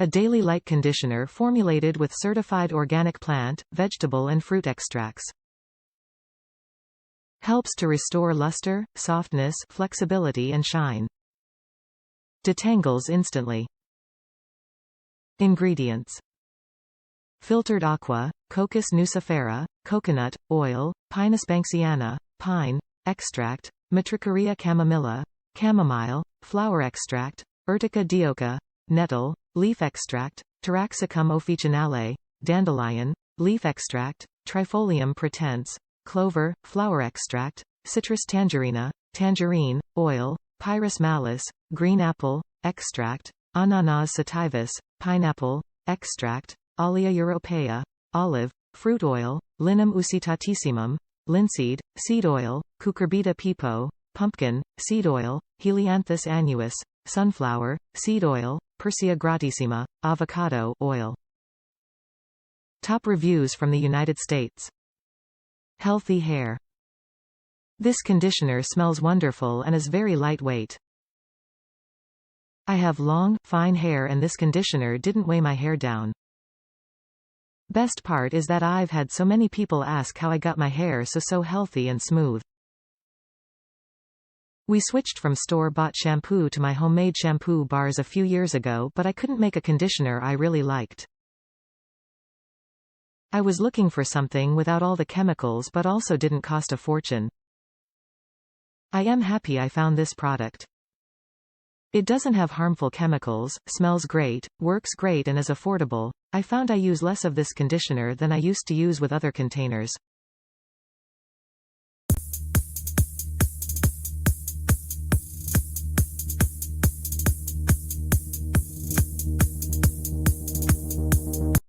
A daily light conditioner formulated with certified organic plant, vegetable and fruit extracts. Helps to restore luster, softness, flexibility and shine. Detangles instantly. Ingredients. Filtered aqua, Cocos nucifera, coconut, oil, Pinus banksiana, pine, extract, Matricaria chamomilla, chamomile, flower extract, Urtica dioca, nettle, leaf extract, Taraxacum officinale, dandelion, leaf extract, Trifolium pratense, clover, flower extract, citrus Tangerina, tangerine, oil, Pyrus malus, green apple, extract, Ananas sativus, pineapple, extract, Olea europea, olive, fruit oil, Linum Usitatissimum, linseed, seed oil, cucurbita pepo, pumpkin, seed oil, Helianthus Annuus, sunflower, seed oil, Persea Gratissima, avocado oil. Top reviews from the United States. Healthy hair. This conditioner smells wonderful and is very lightweight. I have long, fine hair and this conditioner didn't weigh my hair down. Best part is that I've had so many people ask how I got my hair so healthy and smooth. We switched from store-bought shampoo to my homemade shampoo bars a few years ago, but I couldn't make a conditioner I really liked. I was looking for something without all the chemicals but also didn't cost a fortune. I am happy I found this product. It doesn't have harmful chemicals, smells great, works great and is affordable. I found I use less of this conditioner than I used to use with other containers.